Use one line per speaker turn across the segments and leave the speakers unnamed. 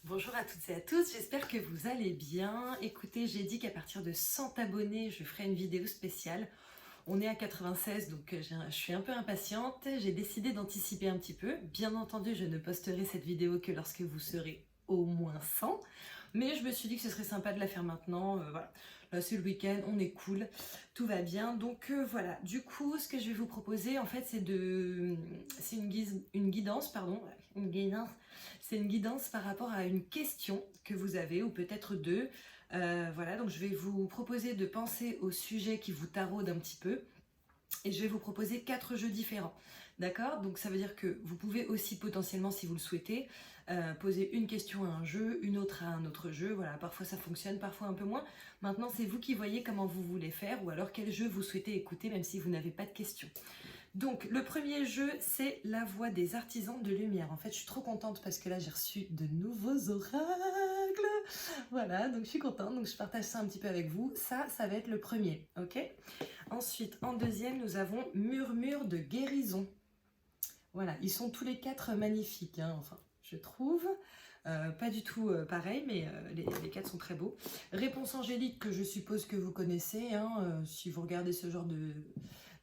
Bonjour à toutes et à tous, j'espère que vous allez bien. Écoutez, j'ai dit qu'à partir de 100 abonnés, je ferai une vidéo spéciale. On est à 96, donc je suis un peu impatiente. J'ai décidé d'anticiper un petit peu. Bien entendu, je ne posterai cette vidéo que lorsque vous serez au moins 100. Mais je me suis dit que ce serait sympa de la faire maintenant. Voilà. Là, c'est le week-end, on est cool, tout va bien. Donc voilà, du coup, ce que je vais vous proposer, en fait, c'est une guidance, pardon, une guidance. C'est une guidance par rapport à une question que vous avez, ou peut-être deux. Voilà, donc je vais vous proposer de penser au sujet qui vous taraude un petit peu. Et je vais vous proposer 4 jeux différents. D'accord? Donc ça veut dire que vous pouvez aussi potentiellement, si vous le souhaitez, poser une question à un jeu, une autre à un autre jeu. Voilà, parfois ça fonctionne, parfois un peu moins. Maintenant, c'est vous qui voyez comment vous voulez faire ou alors quel jeu vous souhaitez écouter, même si vous n'avez pas de questions. Donc, le premier jeu, c'est La Voix des artisans de lumière. En fait, je suis trop contente parce que là, j'ai reçu de nouveaux oracles. Voilà, donc je suis contente. Donc, je partage ça un petit peu avec vous. Ça va être le premier, ok? Ensuite, en deuxième, nous avons Murmure de guérison. Voilà, ils sont tous les 4 magnifiques, hein, enfin, je trouve. Pas du tout pareil, mais les 4 sont très beaux. Réponse angélique, que je suppose que vous connaissez. Hein, si vous regardez ce genre de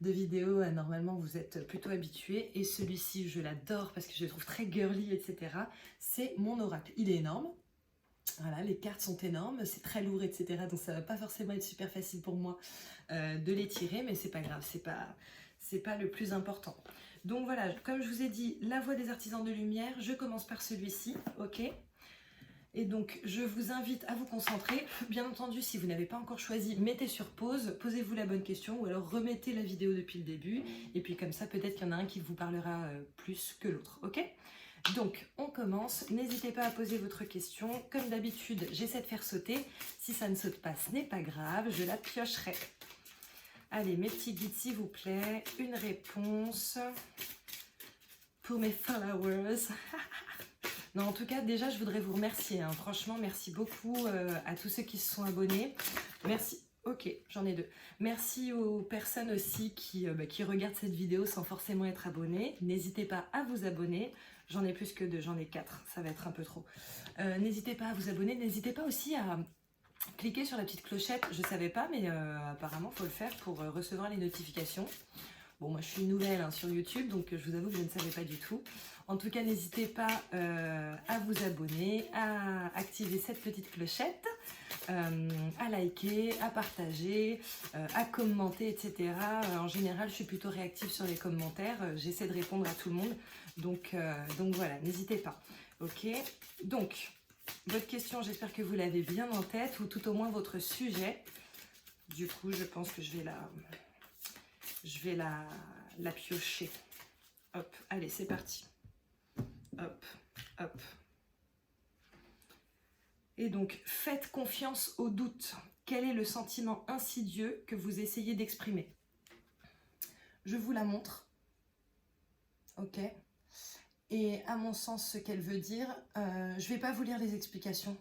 vidéos, normalement, vous êtes plutôt habitués. Et celui-ci, je l'adore parce que je le trouve très girly, etc. C'est mon oracle. Il est énorme. Voilà, les cartes sont énormes, c'est très lourd, etc. Donc ça va pas forcément être super facile pour moi de les tirer, mais c'est pas grave, c'est pas le plus important. Donc voilà, comme je vous ai dit, La Voix des artisans de lumière, je commence par celui-ci, ok? Et donc je vous invite à vous concentrer. Bien entendu, si vous n'avez pas encore choisi, mettez sur pause, posez-vous la bonne question, ou alors remettez la vidéo depuis le début, et puis comme ça, peut-être qu'il y en a un qui vous parlera plus que l'autre, ok? Donc, on commence. N'hésitez pas à poser votre question. Comme d'habitude, j'essaie de faire sauter. Si ça ne saute pas, ce n'est pas grave. Je la piocherai. Allez, mes petits guides, s'il vous plaît. Une réponse pour mes followers. Non, en tout cas, déjà, je voudrais vous remercier. Hein. Franchement, merci beaucoup à tous ceux qui se sont abonnés. Merci. Ok, j'en ai 2. Merci aux personnes aussi qui regardent cette vidéo sans forcément être abonnées. N'hésitez pas à vous abonner. J'en ai plus que 2, j'en ai 4. Ça va être un peu trop. N'hésitez pas à vous abonner. N'hésitez pas aussi à cliquer sur la petite clochette. Je ne savais pas, mais apparemment, il faut le faire pour recevoir les notifications. Bon, moi, je suis nouvelle hein, sur YouTube, donc je vous avoue que je ne savais pas du tout. En tout cas, n'hésitez pas à vous abonner, à activer cette petite clochette, à liker, à partager, à commenter, etc. En général, je suis plutôt réactive sur les commentaires. J'essaie de répondre à tout le monde. Donc voilà, n'hésitez pas. Ok, donc, votre question, j'espère que vous l'avez bien en tête, ou tout au moins votre sujet. Du coup, je pense que je vais la piocher. Hop, allez, c'est parti. Hop, hop. Et donc, faites confiance au doute. Quel est le sentiment insidieux que vous essayez d'exprimer? Je vous la montre. Ok. Et à mon sens, ce qu'elle veut dire, je ne vais pas vous lire les explications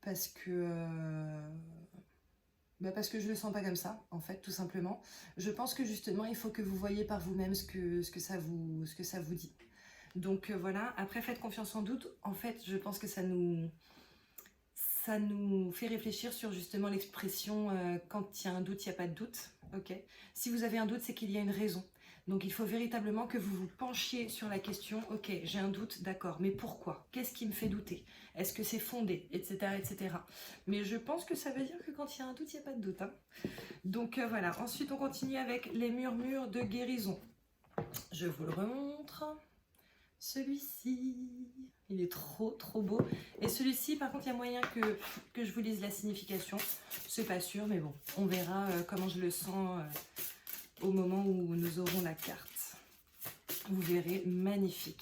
parce que je ne le sens pas comme ça, en fait, tout simplement. Je pense que justement, il faut que vous voyez par vous-même ce que ça vous dit. Donc voilà, après, faites confiance en doute. En fait, je pense que ça nous fait réfléchir sur justement l'expression quand il y a un doute, il n'y a pas de doute. Ok. Si vous avez un doute, c'est qu'il y a une raison. Donc il faut véritablement que vous vous penchiez sur la question, ok, j'ai un doute, d'accord, mais pourquoi? Qu'est-ce qui me fait douter? Est-ce que c'est fondé? Etc., etc. Mais je pense que ça veut dire que quand il y a un doute, il n'y a pas de doute. Hein. Donc voilà, ensuite on continue avec les murmures de guérison. Je vous le remontre. Celui-ci, il est trop beau. Et celui-ci, par contre, il y a moyen que je vous lise la signification. C'est pas sûr, mais bon, on verra comment je le sens au moment où nous aurons la carte. Vous verrez, magnifique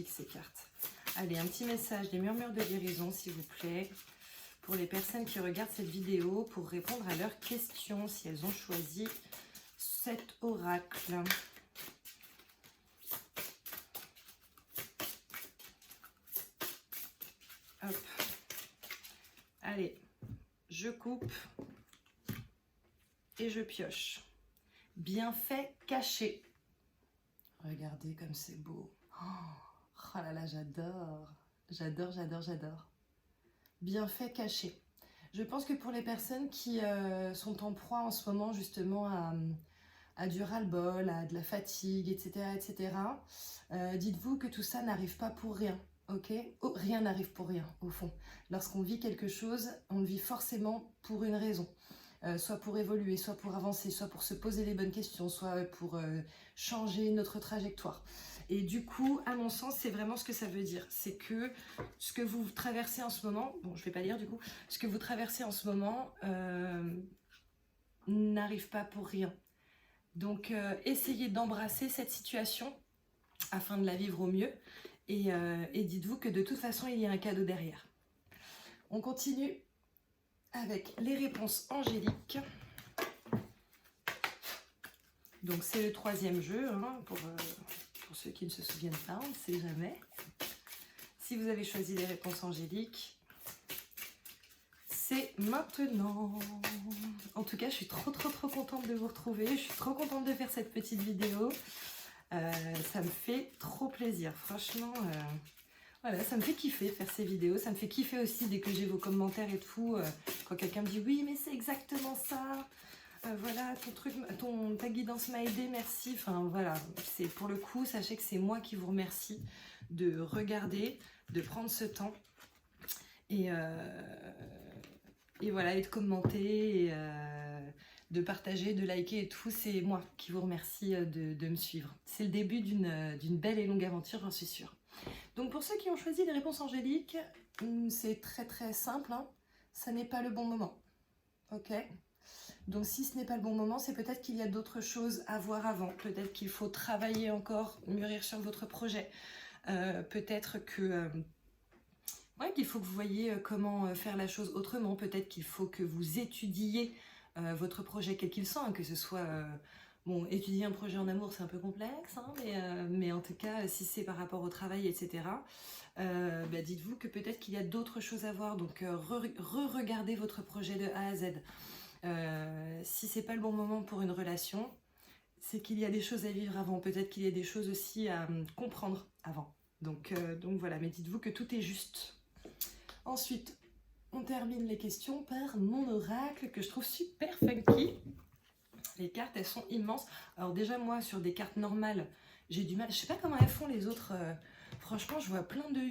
ces cartes. Allez, un petit message des murmures de guérison, s'il vous plaît, pour les personnes qui regardent cette vidéo, pour répondre à leurs questions, si elles ont choisi cet oracle. Hop. Allez, je coupe et je pioche. Bienfait caché. Regardez comme c'est beau. Oh là là, j'adore. J'adore, j'adore, j'adore. Bienfait caché. Je pense que pour les personnes qui sont en proie en ce moment justement à du ras-le-bol, à de la fatigue, etc., etc., dites-vous que tout ça n'arrive pas pour rien, ok? Oh, rien n'arrive pour rien, au fond. Lorsqu'on vit quelque chose, on le vit forcément pour une raison. Soit pour évoluer, soit pour avancer, soit pour se poser les bonnes questions, soit pour changer notre trajectoire. Et du coup, à mon sens, c'est vraiment ce que ça veut dire. C'est que ce que vous traversez en ce moment, bon, je ne vais pas lire du coup, ce que vous traversez en ce moment n'arrive pas pour rien. Donc, essayez d'embrasser cette situation afin de la vivre au mieux. Et dites-vous que de toute façon, il y a un cadeau derrière. On continue avec les réponses angéliques. Donc, c'est le 3e jeu, hein, pour ceux qui ne se souviennent pas, on ne sait jamais. Si vous avez choisi les réponses angéliques, c'est maintenant. En tout cas, je suis trop contente de vous retrouver. Je suis trop contente de faire cette petite vidéo. Ça me fait trop plaisir. Franchement, voilà, ça me fait kiffer de faire ces vidéos. Ça me fait kiffer aussi dès que j'ai vos commentaires et tout. Quand quelqu'un me dit oui, mais c'est exactement ça. Voilà, ta guidance m'a aidé, merci. Enfin voilà, c'est pour le coup, sachez que c'est moi qui vous remercie de regarder, de prendre ce temps et voilà, et de commenter, et de partager, de liker et tout. C'est moi qui vous remercie de me suivre. C'est le début d'une belle et longue aventure, j'en suis sûre. Donc pour ceux qui ont choisi les réponses angéliques, c'est très simple, hein. Ça n'est pas le bon moment, ok? Donc si ce n'est pas le bon moment, c'est peut-être qu'il y a d'autres choses à voir avant. Peut-être qu'il faut travailler encore, mûrir sur votre projet. Peut-être que ouais, qu'il faut que vous voyez comment faire la chose autrement. Peut-être qu'il faut que vous étudiez votre projet quel qu'il soit, hein, que ce soit... bon, étudier un projet en amour, c'est un peu complexe, hein, mais en tout cas, si c'est par rapport au travail, etc., bah, dites-vous que peut-être qu'il y a d'autres choses à voir. Donc, re-regardez votre projet de A à Z. Si c'est pas le bon moment pour une relation, c'est qu'il y a des choses à vivre avant. Peut-être qu'il y a des choses aussi à comprendre avant. Donc voilà, mais dites-vous que tout est juste. Ensuite, on termine les questions par mon oracle que je trouve super funky. Les cartes, elles sont immenses. Alors déjà, moi, sur des cartes normales, j'ai du mal. Je sais pas comment elles font les autres. Franchement, je vois plein de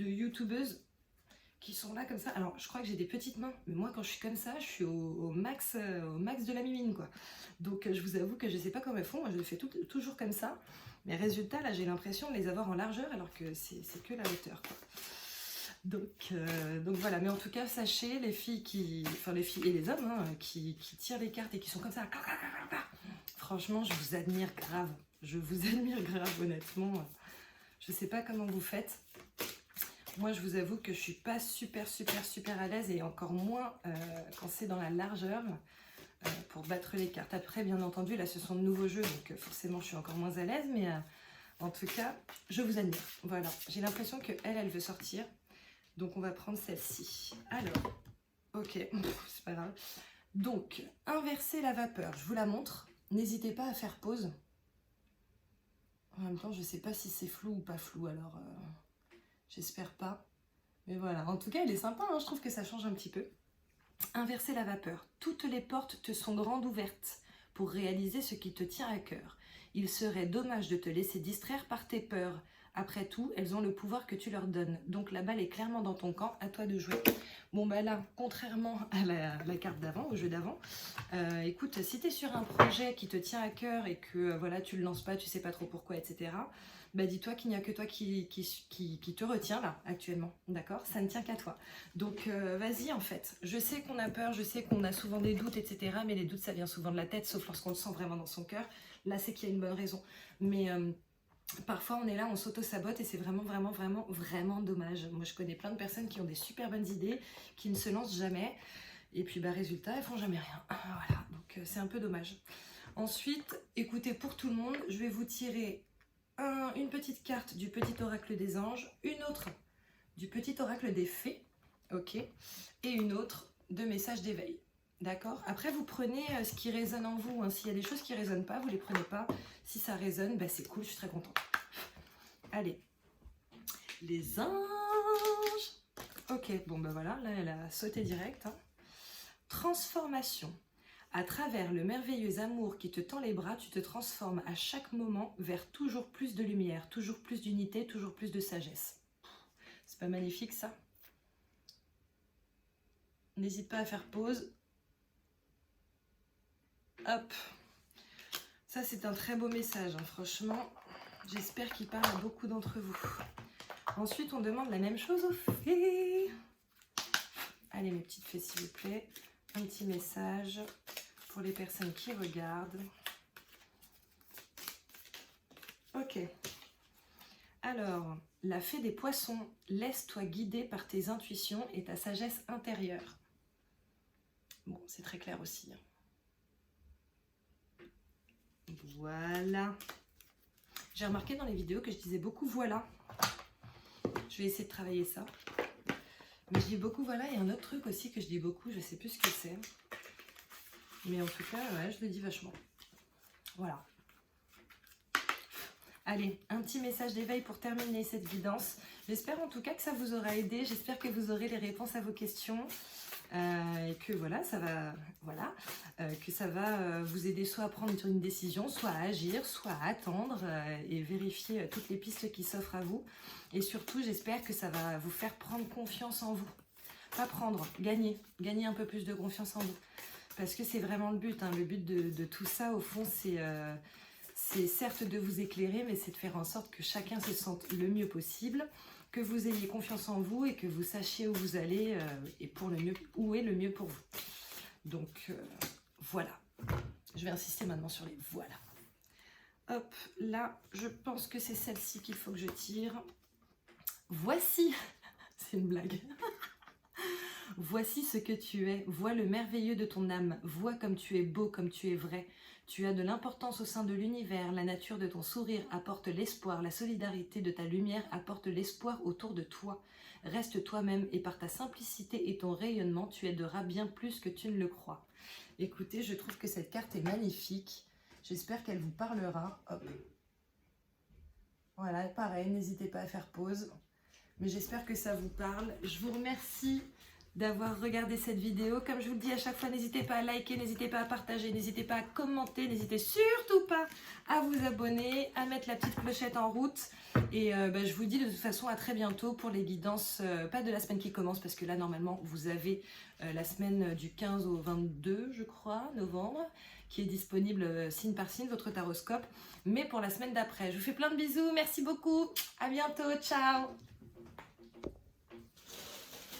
youtubeuses qui sont là comme ça. Alors, je crois que j'ai des petites mains, mais moi, quand je suis comme ça, je suis au max de la mimine, quoi. Donc, je vous avoue que je sais pas comment elles font. Moi, je le fais toujours comme ça. Mais résultat, là, j'ai l'impression de les avoir en largeur, alors que c'est que la hauteur, quoi. Donc voilà, mais en tout cas, sachez, les filles enfin les filles et les hommes hein, qui tirent les cartes et qui sont comme ça, franchement, je vous admire grave. Je vous admire grave, honnêtement. Je sais pas comment vous faites. Moi, je vous avoue que je suis pas super à l'aise et encore moins quand c'est dans la largeur pour battre les cartes. Après, bien entendu, là, ce sont de nouveaux jeux, donc forcément, je suis encore moins à l'aise, mais en tout cas, je vous admire. Voilà, j'ai l'impression que elle veut sortir. Donc, on va prendre celle-ci. Alors, ok, c'est pas grave. Donc, inverser la vapeur, je vous la montre. N'hésitez pas à faire pause. En même temps, je sais pas si c'est flou ou pas flou, alors j'espère pas. Mais voilà, en tout cas, il est sympa, hein, je trouve que ça change un petit peu. Inverser la vapeur. Toutes les portes te sont grandes ouvertes pour réaliser ce qui te tient à cœur. Il serait dommage de te laisser distraire par tes peurs. Après tout, elles ont le pouvoir que tu leur donnes. Donc la balle est clairement dans ton camp, à toi de jouer. Bon bah là, contrairement à la carte d'avant, au jeu d'avant, écoute, si tu es sur un projet qui te tient à cœur et que voilà, tu le lances pas, tu sais pas trop pourquoi, etc., bah dis-toi qu'il n'y a que toi qui te retient là, actuellement, d'accord? Ça ne tient qu'à toi. Donc vas-y en fait. Je sais qu'on a peur, je sais qu'on a souvent des doutes, etc., mais les doutes, ça vient souvent de la tête, sauf lorsqu'on le sent vraiment dans son cœur. Là, c'est qu'il y a une bonne raison. Mais... parfois on est là, on s'auto-sabote et c'est vraiment dommage. Moi je connais plein de personnes qui ont des super bonnes idées, qui ne se lancent jamais et puis bah résultat elles font jamais rien. Voilà, donc c'est un peu dommage. Ensuite, écoutez, pour tout le monde, je vais vous tirer une petite carte du petit oracle des anges, une autre du petit oracle des fées, ok, et une autre de message d'éveil. D'accord? Après, vous prenez ce qui résonne en vous. Hein. S'il y a des choses qui ne résonnent pas, vous ne les prenez pas. Si ça résonne, bah, c'est cool, je suis très contente. Allez. Les anges. Ok, bon ben voilà, là elle a sauté direct. Hein. Transformation. À travers le merveilleux amour qui te tend les bras, tu te transformes à chaque moment vers toujours plus de lumière, toujours plus d'unité, toujours plus de sagesse. C'est pas magnifique ça? N'hésite pas à faire pause. Hop. Ça c'est un très beau message, hein, franchement. J'espère qu'il parle à beaucoup d'entre vous. Ensuite, on demande la même chose aux fées. Allez mes petites fées s'il vous plaît. Un petit message pour les personnes qui regardent. Ok. Alors, la fée des poissons, laisse-toi guider par tes intuitions et ta sagesse intérieure. Bon, c'est très clair aussi. Voilà. J'ai remarqué dans les vidéos que je disais beaucoup voilà. Je vais essayer de travailler ça. Mais je dis beaucoup voilà. Et un autre truc aussi que je dis beaucoup, je ne sais plus ce que c'est. Mais en tout cas, ouais, je le dis vachement. Voilà. Allez, un petit message d'éveil pour terminer cette guidance. J'espère en tout cas que ça vous aura aidé. J'espère que vous aurez les réponses à vos questions. Et que voilà, ça va, que ça va vous aider soit à prendre une décision, soit à agir, soit à attendre et vérifier toutes les pistes qui s'offrent à vous. Et surtout, j'espère que ça va vous faire prendre confiance en vous. Pas prendre, gagner un peu plus de confiance en vous. Parce que c'est vraiment le but. Hein. Le but de tout ça, au fond, c'est certes de vous éclairer, mais c'est de faire en sorte que chacun se sente le mieux possible, que vous ayez confiance en vous et que vous sachiez où vous allez et pour le mieux, où est le mieux pour vous. Donc voilà. Je vais insister maintenant sur les voilà. Hop, là, je pense que c'est celle-ci qu'il faut que je tire. Voici, c'est une blague. Voici ce que tu es, vois le merveilleux de ton âme, vois comme tu es beau, comme tu es vrai. Tu as de l'importance au sein de l'univers, la nature de ton sourire apporte l'espoir, la solidarité de ta lumière apporte l'espoir autour de toi. Reste toi-même et par ta simplicité et ton rayonnement, tu aideras bien plus que tu ne le crois. Écoutez, je trouve que cette carte est magnifique. J'espère qu'elle vous parlera. Hop. Voilà, pareil, n'hésitez pas à faire pause. Mais j'espère que ça vous parle. Je vous remercie d'avoir regardé cette vidéo. Comme je vous le dis à chaque fois, n'hésitez pas à liker, n'hésitez pas à partager, n'hésitez pas à commenter, n'hésitez surtout pas à vous abonner, à mettre la petite clochette en route. Et je vous dis de toute façon à très bientôt pour les guidances, pas de la semaine qui commence, parce que là normalement vous avez la semaine du 15 au 22, je crois, novembre, qui est disponible signe par signe, votre taroscope, mais pour la semaine d'après. Je vous fais plein de bisous, merci beaucoup, à bientôt, ciao.